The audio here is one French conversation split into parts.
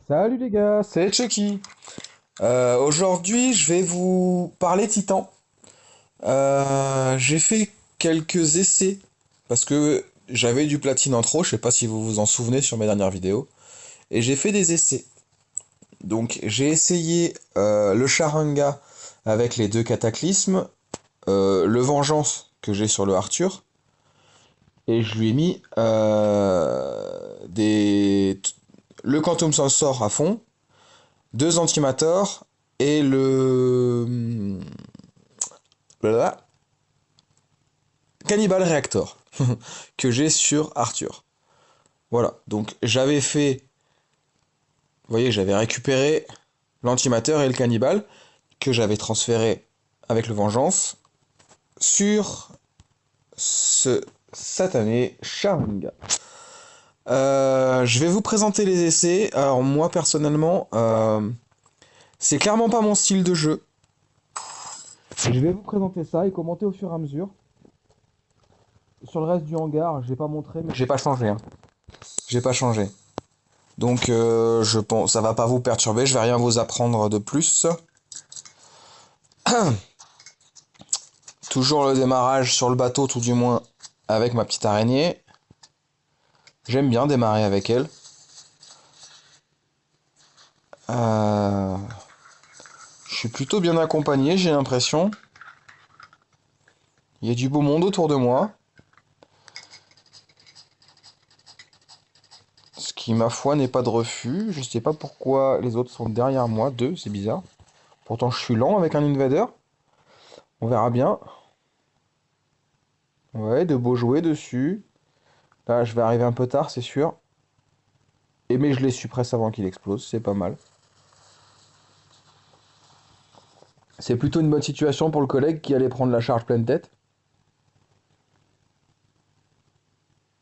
Salut les gars, c'est Chucky. Aujourd'hui, je vais vous parler Titan. J'ai fait quelques essais parce que j'avais du platine en trop, je sais pas si vous vous en souvenez sur mes dernières vidéos. Et j'ai fait des essais. Donc j'ai essayé le Sharinga avec les deux cataclysmes, le Vengeance que j'ai sur le Arthur, et je lui ai mis le Quantum Sensor à fond, deux Antimator et le Cannibal Reactor que j'ai sur Arthur. Voilà, donc j'avais fait, vous voyez, j'avais récupéré l'Antimateur et le Cannibal que j'avais transféré avec le Vengeance sur ce satané Sharinga. Je vais vous présenter les essais. Alors moi personnellement, c'est clairement pas mon style de jeu. Je vais vous présenter ça et commenter au fur et à mesure. Sur le reste du hangar, j'ai pas montré, mais j'ai pas changé. Hein. J'ai pas changé. Donc je pense ça va pas vous perturber, je vais rien vous apprendre de plus. Toujours le démarrage sur le bateau, tout du moins avec ma petite araignée. J'aime bien démarrer avec elle. Euh, je suis plutôt bien accompagné, j'ai l'impression. Il y a du beau monde autour de moi. Ce qui, ma foi, n'est pas de refus. Je sais pas pourquoi les autres sont derrière moi. Deux, c'est bizarre. Pourtant, je suis lent avec un invader. On verra bien. Ouais, de beaux jouets dessus. Là, je vais arriver un peu tard, c'est sûr. Et mais je les suppresse avant qu'il explose, c'est pas mal. C'est plutôt une bonne situation pour le collègue qui allait prendre la charge pleine tête.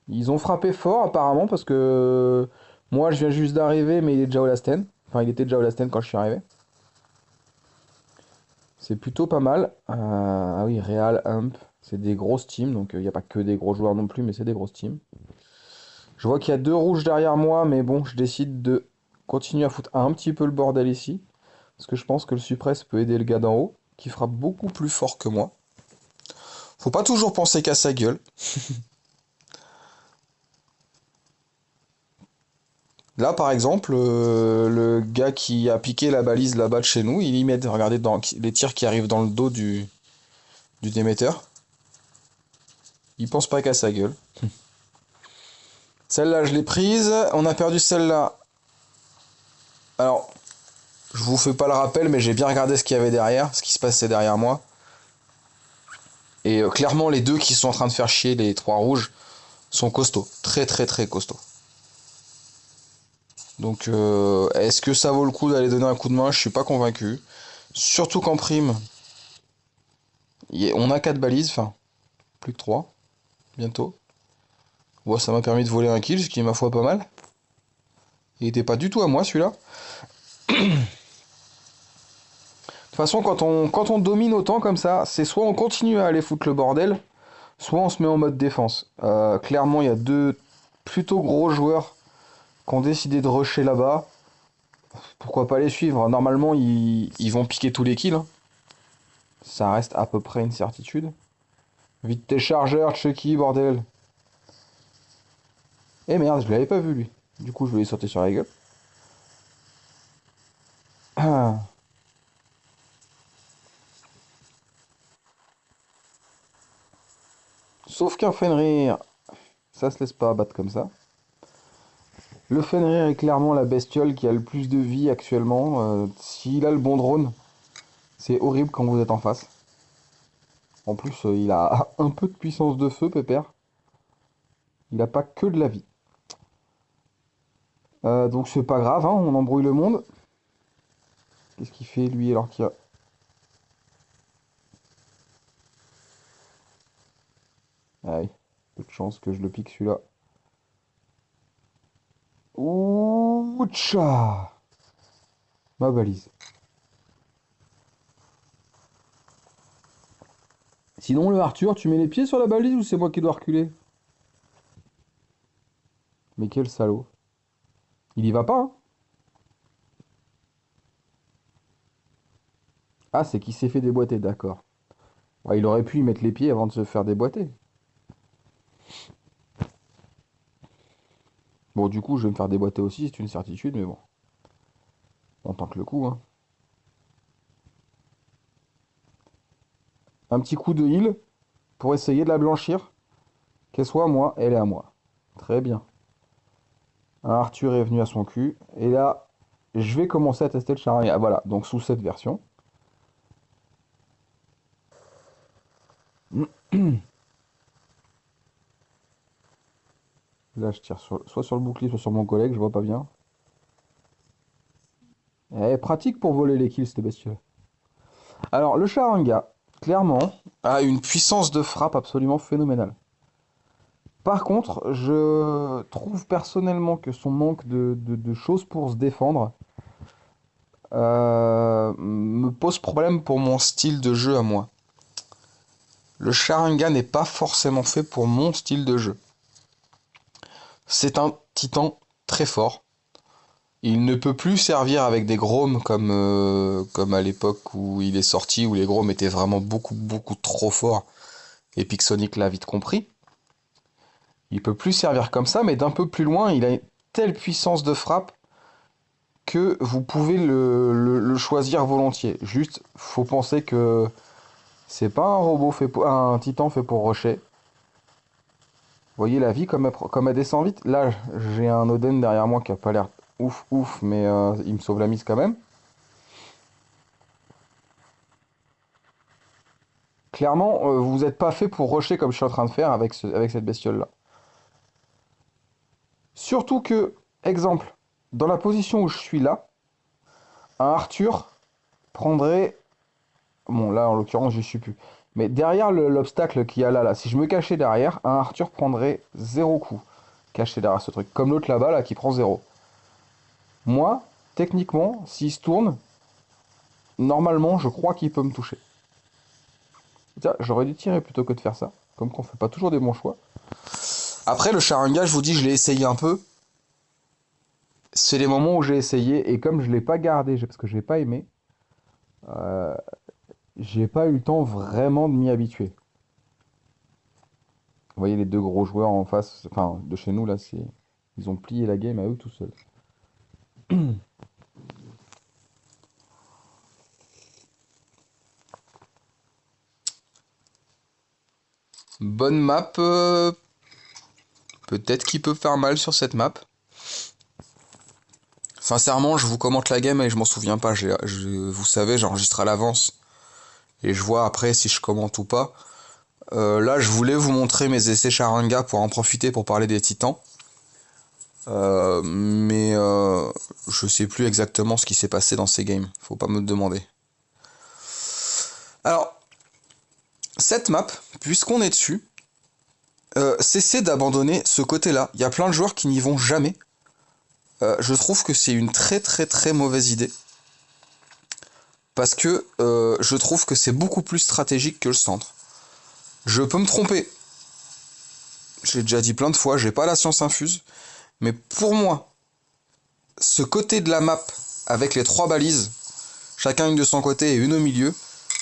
Ils ont frappé fort apparemment parce que moi je viens juste d'arriver mais il est déjà au last end. Enfin il était déjà au last end quand je suis arrivé. C'est plutôt pas mal. Ah oui, Real, Hump, c'est des grosses teams donc il n'y a pas que des gros joueurs non plus mais c'est des grosses teams. Je vois qu'il y a deux rouges derrière moi mais bon je décide de continuer à foutre un petit peu le bordel ici. Parce que je pense que le suppress peut aider le gars d'en haut qui frappe beaucoup plus fort que moi. Faut pas toujours penser qu'à sa gueule. Là, par exemple, le gars qui a piqué la balise là-bas de chez nous, il y met, regardez, dans les tirs qui arrivent dans le dos du démetteur. Il pense pas qu'à sa gueule. Celle-là, je l'ai prise. On a perdu celle-là. Alors, je vous fais pas le rappel, mais j'ai bien regardé ce qu'il y avait derrière, ce qui se passait derrière moi. Et clairement, les deux qui sont en train de faire chier, les trois rouges, sont costauds. Très, très, très costauds. Donc, est-ce que ça vaut le coup d'aller donner un coup de main? Je suis pas convaincu. Surtout qu'en prime, on a 4 balises, enfin, plus que 3 bientôt. Bon, ça m'a permis de voler un kill, ce qui est ma foi pas mal. Il était pas du tout à moi celui-là. De toute façon, quand on domine autant comme ça, c'est soit on continue à aller foutre le bordel, soit on se met en mode défense. Clairement, il y a deux plutôt gros joueurs qui ont décidé de rusher là-bas. Pourquoi pas les suivre? Normalement, ils vont piquer tous les kills. Hein. Ça reste à peu près une certitude. Vite tes chargeurs, Chucky, bordel. Eh merde, je l'avais pas vu lui. Du coup, je vais lui sauter sur la gueule. Ah. Sauf qu'un Fenrir, ça se laisse pas abattre comme ça. Le Fenrir est clairement la bestiole qui a le plus de vie actuellement. S'il a le bon drone, c'est horrible quand vous êtes en face. En plus, il a un peu de puissance de feu, Pépère. Il a pas que de la vie. Donc c'est pas grave, hein, on embrouille le monde. Qu'est-ce qu'il fait lui alors qu'il a... Ah oui, peu de chance que je le pique celui-là. Ouh, tcha. Ma balise. Sinon, le Arthur, tu mets les pieds sur la balise ou c'est moi qui dois reculer? Mais quel salaud. Il y va pas, hein? Ah, c'est qu'il s'est fait déboîter, d'accord. Ouais, il aurait pu y mettre les pieds avant de se faire déboîter. Bon, du coup, je vais me faire déboîter aussi, c'est une certitude, mais bon, on tente le coup, hein. Un petit coup de heal pour essayer de la blanchir. Qu'elle soit à moi, elle est à moi. Très bien. Arthur est venu à son cul. Et là, je vais commencer à tester le Charania. Voilà, donc sous cette version. Là, je tire soit sur le bouclier, soit sur mon collègue, je vois pas bien. Pratique pour voler les kills, cette bestiole. Alors, le Charanga, clairement, a une puissance de frappe absolument phénoménale. Par contre, je trouve personnellement que son manque de choses pour se défendre me pose problème pour mon style de jeu à moi. Le Sharingan n'est pas forcément fait pour mon style de jeu. C'est un titan très fort. Il ne peut plus servir avec des Groms comme à l'époque où il est sorti, où les Groms étaient vraiment beaucoup trop forts. Et Pixonic l'a vite compris. Il peut plus servir comme ça, mais d'un peu plus loin, il a une telle puissance de frappe que vous pouvez le choisir volontiers. Juste, faut penser que c'est pas un robot fait pour, un titan fait pour rusher. Vous voyez la vie comme elle descend vite. Là, j'ai un Oden derrière moi qui a pas l'air ouf, mais il me sauve la mise quand même. Clairement, vous n'êtes pas fait pour rusher comme je suis en train de faire avec cette bestiole-là. Surtout que, exemple, dans la position où je suis là, un Arthur prendrait. Bon, là, en l'occurrence, je suis plus. Mais derrière l'obstacle qu'il y a là, si je me cachais derrière, un Arthur prendrait zéro coup. Caché derrière ce truc. Comme l'autre là-bas, là, qui prend zéro. Moi, techniquement, s'il se tourne, normalement, je crois qu'il peut me toucher. Tiens, j'aurais dû tirer plutôt que de faire ça. Comme qu'on fait pas toujours des bons choix. Après, le Sharingan, je vous dis, je l'ai essayé un peu. C'est les moments où j'ai essayé, et comme je l'ai pas gardé, parce que je l'ai pas aimé, euh, j'ai pas eu le temps vraiment de m'y habituer. Vous voyez les deux gros joueurs en face, enfin de chez nous là, ils ont plié la game à eux tout seuls. Bonne map, peut-être qu'il peut faire mal sur cette map. Sincèrement, je vous commente la game et je m'en souviens pas. Vous savez, j'enregistre à l'avance et je vois après si je commente ou pas. Là, je voulais vous montrer mes essais Charanga pour en profiter pour parler des titans. Mais je sais plus exactement ce qui s'est passé dans ces games. Faut pas me demander. Alors, cette map, puisqu'on est dessus, cessez d'abandonner ce côté-là. Il y a plein de joueurs qui n'y vont jamais. Je trouve que c'est une très mauvaise idée. Parce que je trouve que c'est beaucoup plus stratégique que le centre. Je peux me tromper. J'ai déjà dit plein de fois, j'ai pas la science infuse. Mais pour moi, ce côté de la map, avec les trois balises, chacun une de son côté et une au milieu,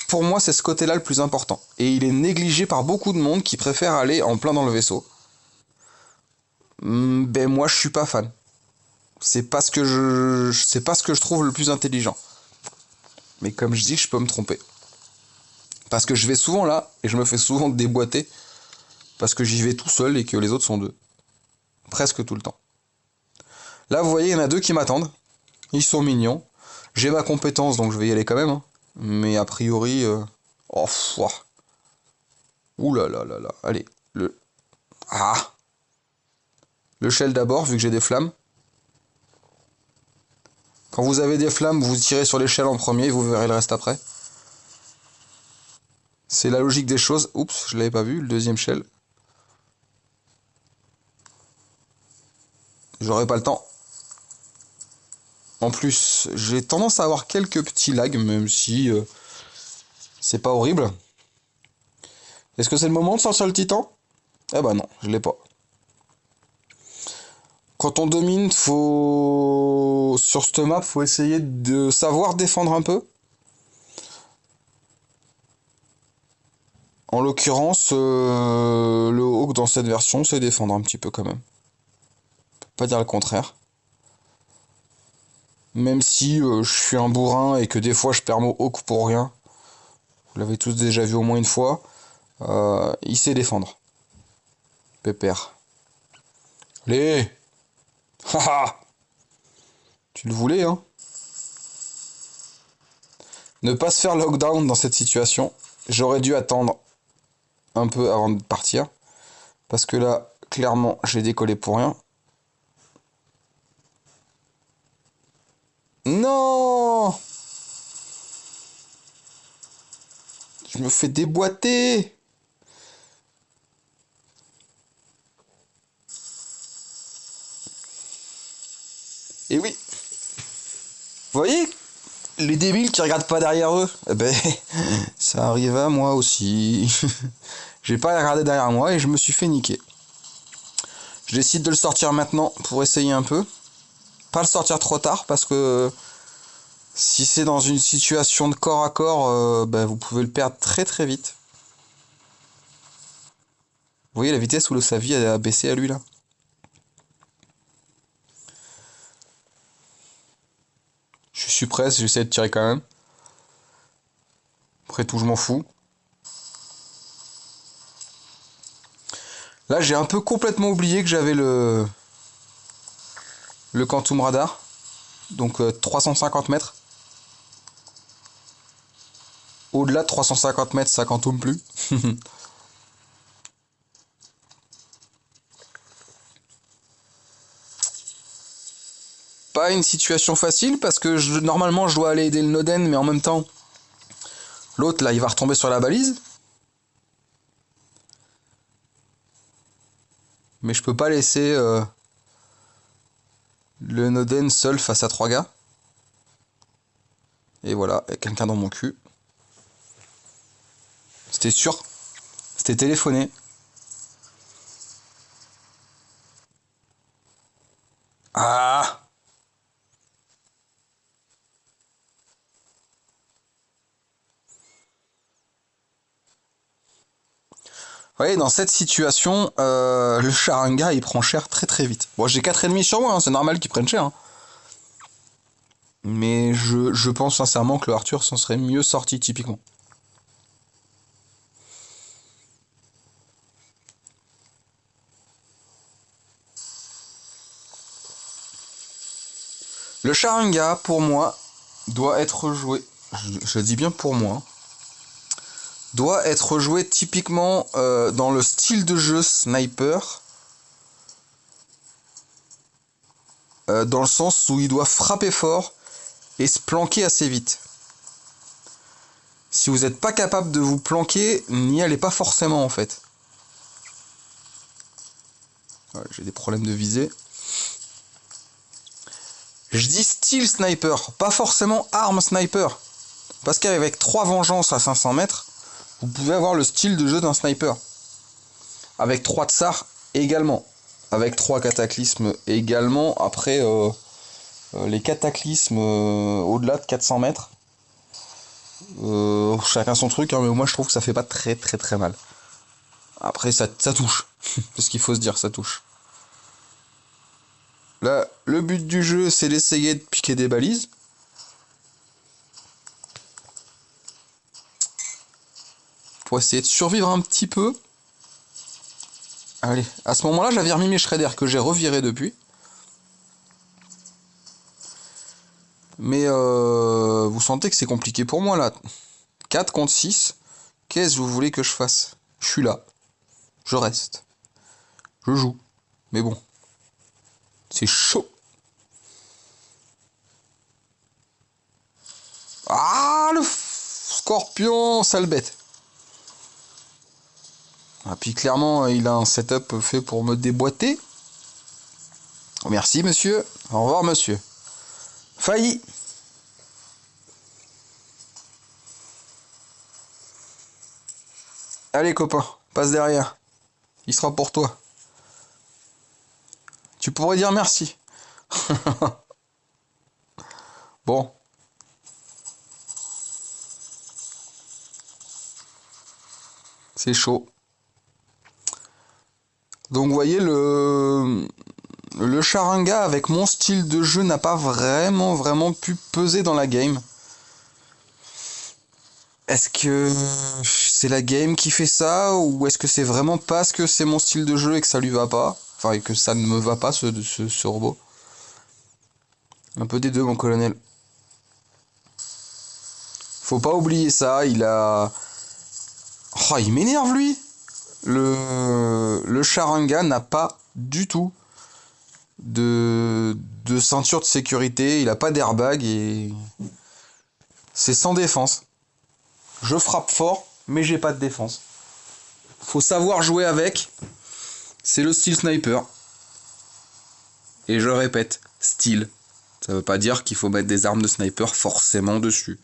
pour moi c'est ce côté-là le plus important. Et il est négligé par beaucoup de monde qui préfère aller en plein dans le vaisseau. Ben moi je suis pas fan. C'est pas ce que je trouve le plus intelligent. Mais comme je dis, je peux me tromper. Parce que je vais souvent là et je me fais souvent déboîter parce que j'y vais tout seul et que les autres sont deux. Presque tout le temps. Là, vous voyez, il y en a deux qui m'attendent. Ils sont mignons. J'ai ma compétence, donc je vais y aller quand même, hein. Mais a priori... Oh, ouah. Ouh là là là là. Allez, le... Ah. Le shell d'abord, vu que j'ai des flammes. Quand vous avez des flammes, vous tirez sur les shells en premier et vous verrez le reste après. C'est la logique des choses. Oups, je l'avais pas vu, le deuxième shell. J'aurai pas le temps. En plus, j'ai tendance à avoir quelques petits lags, même si c'est pas horrible. Est-ce que c'est le moment de sortir le titan? Eh bah non, je l'ai pas. Quand on domine, faut sur cette map, faut essayer de savoir défendre un peu. En l'occurrence, le Hawk dans cette version, c'est défendre un petit peu quand même. Pas dire le contraire. Même si je suis un bourrin et que des fois je perds mon Hawk pour rien. Vous l'avez tous déjà vu au moins une fois. Il sait défendre. Pépère. Allez. Haha. Tu le voulais, hein? Ne pas se faire lockdown dans cette situation. J'aurais dû attendre un peu avant de partir. Parce que là, clairement, j'ai décollé pour rien. Non! Je me fais déboîter! Et oui! Vous voyez? Les débiles qui regardent pas derrière eux. Eh ben, ça arrive à moi aussi. J'ai pas regardé derrière moi et je me suis fait niquer. Je décide de le sortir maintenant pour essayer un peu. Pas le sortir trop tard parce que si c'est dans une situation de corps à corps, ben, vous pouvez le perdre très très vite. Vous voyez la vitesse où sa vie a baissé à lui là? Je suis presse, j'essaie de tirer quand même. Après tout, je m'en fous. Là, j'ai un peu complètement oublié que j'avais le Quantum Radar. Donc 350 mètres. Au-delà de 350 mètres, ça quantum plus. Pas une situation facile parce que normalement je dois aller aider le Noden, mais en même temps, l'autre là il va retomber sur la balise. Mais je peux pas laisser le Noden seul face à 3 gars. Et voilà, et quelqu'un dans mon cul. C'était sûr. C'était téléphoné. Ah! Vous voyez, dans cette situation, le Sharinga il prend cher très très vite. Bon, j'ai 4,5 sur moi, hein, c'est normal qu'il prenne cher. Hein. Mais je pense sincèrement que le Arthur s'en serait mieux sorti typiquement. Le Sharinga, pour moi, doit être joué. Je dis bien pour moi. Doit être joué typiquement dans le style de jeu sniper. Dans le sens où il doit frapper fort et se planquer assez vite. Si vous n'êtes pas capable de vous planquer, n'y allez pas forcément en fait. Ouais, j'ai des problèmes de visée. Je dis style sniper, pas forcément arme sniper. Parce qu'avec 3 vengeances à 500 mètres, vous pouvez avoir le style de jeu d'un sniper. Avec 3 tsars également. Avec 3 cataclysmes également. Après, les cataclysmes au-delà de 400 mètres, chacun son truc, hein, mais moi je trouve que ça fait pas très très très mal. Après, ça touche. C'est ce qu'il faut se dire, ça touche. Là, le but du jeu, c'est d'essayer de piquer des balises. Pour essayer de survivre un petit peu. Allez, à ce moment-là, j'avais remis mes shredders que j'ai revirés depuis. Mais vous sentez que c'est compliqué pour moi là. 4 contre 6. Qu'est-ce que vous voulez que je fasse? Je suis là. Je reste. Je joue. Mais bon. C'est chaud. Ah, le scorpion, sale bête. Ah, puis clairement, il a un setup fait pour me déboîter. Merci, monsieur. Au revoir, monsieur. Failli. Allez, copain, passe derrière. Il sera pour toi. Tu pourrais dire merci. Bon. C'est chaud. Donc vous voyez, le Sharinga avec mon style de jeu n'a pas vraiment pu peser dans la game. Est-ce que c'est la game qui fait ça, ou est-ce que c'est vraiment parce que c'est mon style de jeu et que ça lui va pas? Enfin, et que ça ne me va pas, ce robot. Un peu des deux, mon colonel. Faut pas oublier ça, il a... Oh, il m'énerve, lui. Le Sharinga n'a pas du tout de ceinture de sécurité, il a pas d'airbag et c'est sans défense. Je frappe fort, mais j'ai pas de défense. Faut savoir jouer avec. C'est le style sniper. Et je répète, style. Ça veut pas dire qu'il faut mettre des armes de sniper forcément dessus.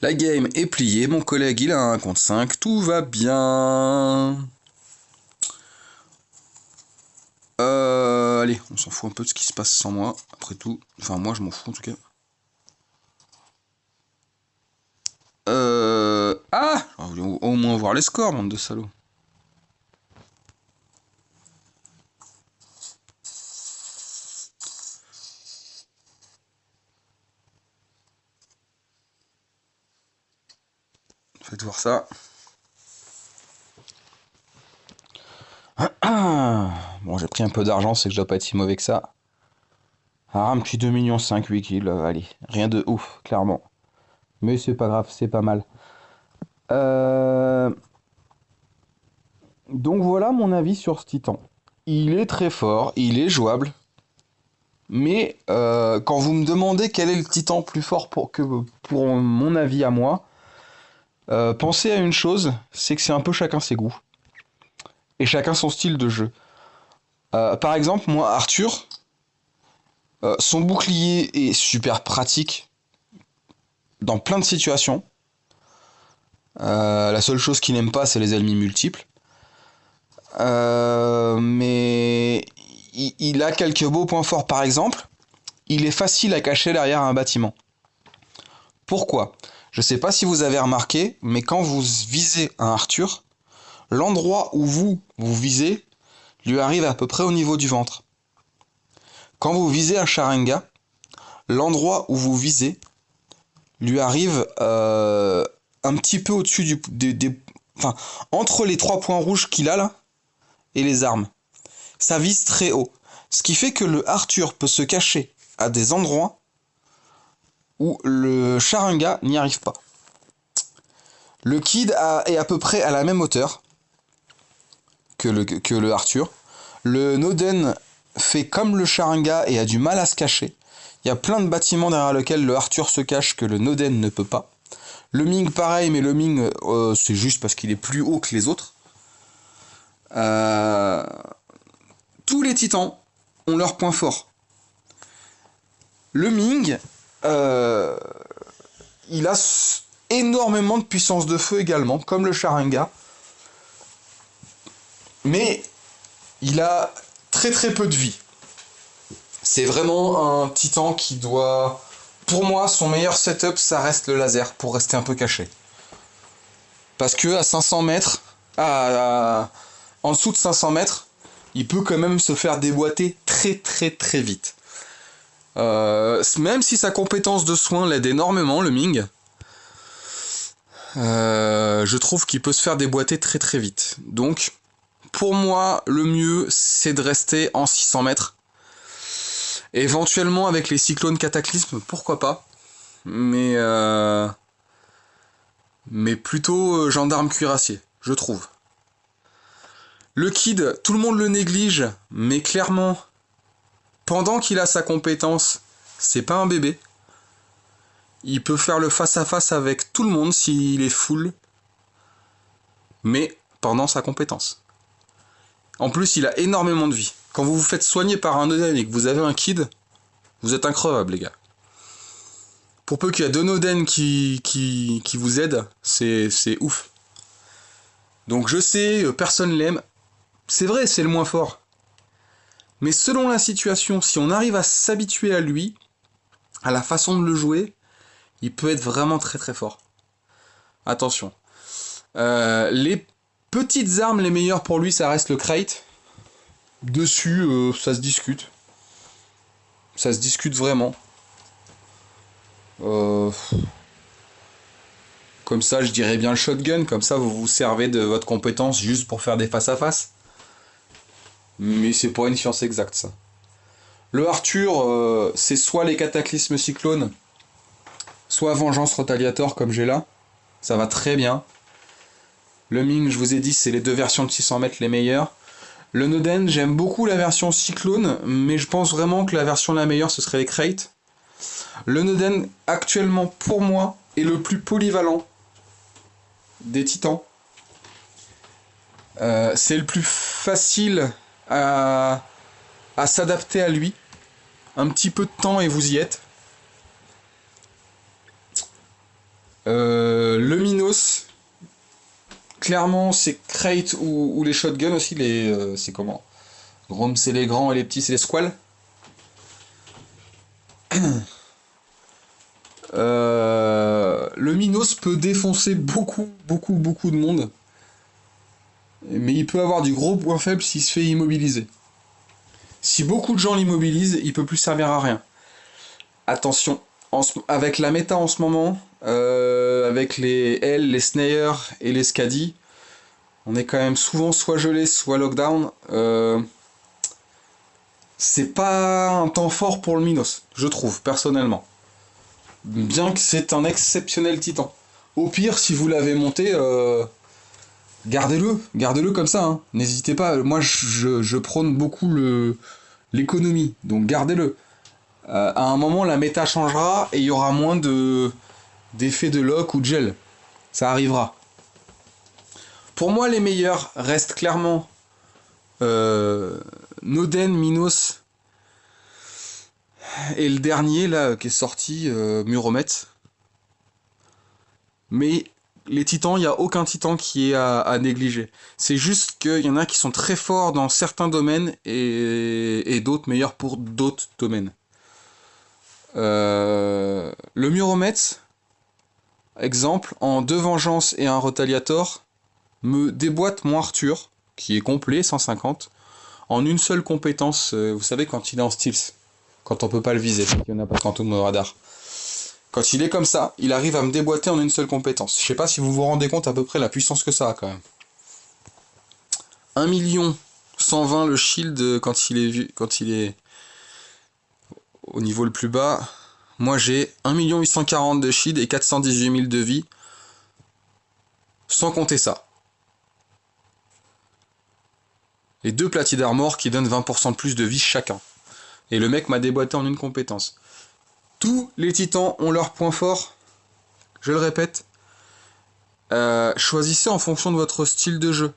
La game est pliée, mon collègue il a un contre 5, tout va bien. Allez, on s'en fout un peu de ce qui se passe sans moi, après tout. Enfin, moi je m'en fous en tout cas. Ah, au moins voir les scores, bande de salauds. Faites voir ça. Bon, j'ai pris un peu d'argent, c'est que je dois pas être si mauvais que ça. Ah, un petit 2,5 millions, 8 kills, allez, rien de ouf, clairement. Mais c'est pas grave, c'est pas mal. Donc voilà mon avis sur ce titan. Il est très fort, il est jouable. Mais quand vous me demandez quel est le titan plus fort pour mon avis à moi, pensez à une chose, c'est que c'est un peu chacun ses goûts. Et chacun son style de jeu. Par exemple, moi, Arthur, son bouclier est super pratique dans plein de situations. La seule chose qu'il n'aime pas, c'est les ennemis multiples. Mais il a quelques beaux points forts. Par exemple, il est facile à cacher derrière un bâtiment. Pourquoi? Je sais pas si vous avez remarqué, mais quand vous visez un Arthur, l'endroit où vous visez lui arrive à peu près au niveau du ventre. Quand vous visez un Sharinga, l'endroit où vous visez lui arrive un petit peu au-dessus enfin, entre les 3 points rouges qu'il a là et les armes. Ça vise très haut. Ce qui fait que le Arthur peut se cacher à des endroits où le Sharinga n'y arrive pas. Le Kid est à peu près à la même hauteur que le Arthur. Le Noden fait comme le Sharinga et a du mal à se cacher. Il y a plein de bâtiments derrière lesquels le Arthur se cache que le Noden ne peut pas. Le Ming pareil, mais le Ming c'est juste parce qu'il est plus haut que les autres. Tous les titans ont leur point fort. Le Ming, il a énormément de puissance de feu également, comme le Sharinga. Mais il a très peu de vie. C'est vraiment un titan qui doit... Pour moi, son meilleur setup, ça reste le laser, pour rester un peu caché. Parce que à 500 mètres, en dessous de 500 mètres, il peut quand même se faire déboîter très vite. Même si sa compétence de soin l'aide énormément, le Ming, je trouve qu'il peut se faire déboîter très vite. Donc, pour moi, le mieux, c'est de rester en 600 mètres. Éventuellement, avec les cyclones cataclysmes, pourquoi pas. Mais plutôt gendarme cuirassier, je trouve. Le Kid, tout le monde le néglige, mais clairement, pendant qu'il a sa compétence, c'est pas un bébé. Il peut faire le face-à-face avec tout le monde s'il est full, mais pendant sa compétence. En plus, il a énormément de vie. Quand vous vous faites soigner par un Noden et que vous avez un Kid, vous êtes increvable, les gars. Pour peu qu'il y a 2 Noden qui vous aident, c'est ouf. Donc je sais, personne l'aime. C'est vrai, c'est le moins fort. Mais selon la situation, si on arrive à s'habituer à lui, à la façon de le jouer, il peut être vraiment très fort. attention. Les petites armes, les meilleures pour lui, ça reste le crate. Dessus, ça se discute. Ça se discute vraiment. Comme ça, je dirais bien le shotgun. Comme ça, vous vous servez de votre compétence juste pour faire des face-à-face. Mais c'est pas une science exacte, ça. Le Arthur, c'est soit les cataclysmes cyclones, soit vengeance retaliator, comme j'ai là. Ça va très bien. Le Ming, je vous ai dit, c'est les deux versions de 600 mètres les meilleures. Le Noden, j'aime beaucoup la version cyclone, mais je pense vraiment que la version la meilleure, ce serait les crates. Le Noden, actuellement, pour moi, est le plus polyvalent des titans. C'est le plus facile à s'adapter à lui. Un petit peu de temps et vous y êtes. Le Minos, clairement, c'est crate ou les shotguns aussi. C'est comment? Grom, c'est les grands et les petits, c'est les squals. Le Minos peut défoncer beaucoup de monde. Mais il peut avoir du gros point faible s'il se fait immobiliser. Si beaucoup de gens l'immobilisent, il peut plus servir à rien. Attention, avec la méta en ce moment, avec les L, les Snares et les Scadi, on est quand même souvent soit gelé, soit lockdown. C'est pas un temps fort pour le Minos, je trouve, personnellement. Bien que c'est un exceptionnel titan. Au pire, si vous l'avez monté, gardez-le comme ça. Hein. N'hésitez pas, moi je prône beaucoup l'économie, donc gardez-le. À un moment, la méta changera et il y aura moins d'effets de lock ou de gel. Ça arrivera. Pour moi, les meilleurs restent clairement Noden, Minos et le dernier là qui est sorti, Muromet. Mais les titans, il n'y a aucun titan qui est à négliger. C'est juste qu'il y en a qui sont très forts dans certains domaines et d'autres meilleurs pour d'autres domaines. Le Muromet, exemple, en 2 vengeances et un retaliator, me déboîte mon Arthur, qui est complet, 150, en une seule compétence, vous savez, quand il est en stealth, quand on peut pas le viser, qu'il n'y en a pas quand on me radar. Quand il est comme ça, il arrive à me déboîter en une seule compétence. Je sais pas si vous vous rendez compte à peu près la puissance que ça a quand même. 1 120 000 le shield quand il est au niveau le plus bas. Moi j'ai 1 840 000 de shield et 418 000 de vie. Sans compter ça. Et 2 platines d'armor qui donnent 20% de plus de vie chacun. Et le mec m'a déboîté en une compétence. Tous les titans ont leurs points forts. Je le répète. Choisissez en fonction de votre style de jeu.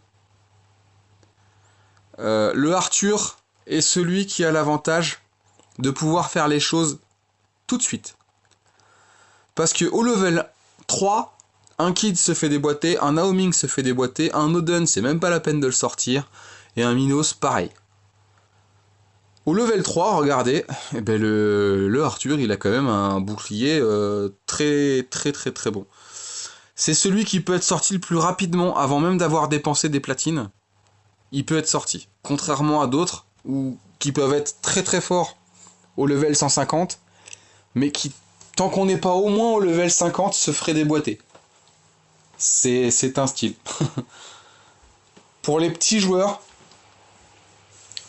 Le Arthur est celui qui a l'avantage de pouvoir faire les choses tout de suite. Parce que au level 3, un Kid se fait déboîter, un Naoming se fait déboîter, un Oden c'est même pas la peine de le sortir, et un Minos pareil. Au level 3, regardez, eh ben le Arthur il a quand même un bouclier très bon. C'est celui qui peut être sorti le plus rapidement avant même d'avoir dépensé des platines. Il peut être sorti. Contrairement à d'autres qui peuvent être très forts au level 150, mais qui, tant qu'on n'est pas au moins au level 50, se ferait déboîter. C'est un style. Pour les petits joueurs,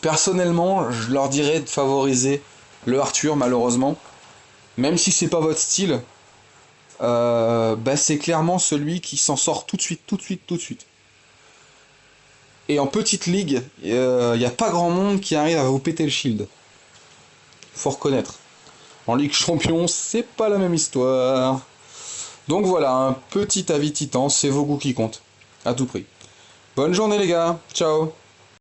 personnellement, je leur dirais de favoriser le Arthur, malheureusement. Même si c'est pas votre style, c'est clairement celui qui s'en sort tout de suite. Et en petite ligue, il n'y a pas grand monde qui arrive à vous péter le shield. Faut reconnaître. En Ligue Champion, c'est pas la même histoire. Donc voilà, un petit avis titan, c'est vos goûts qui comptent. À tout prix. Bonne journée les gars, ciao.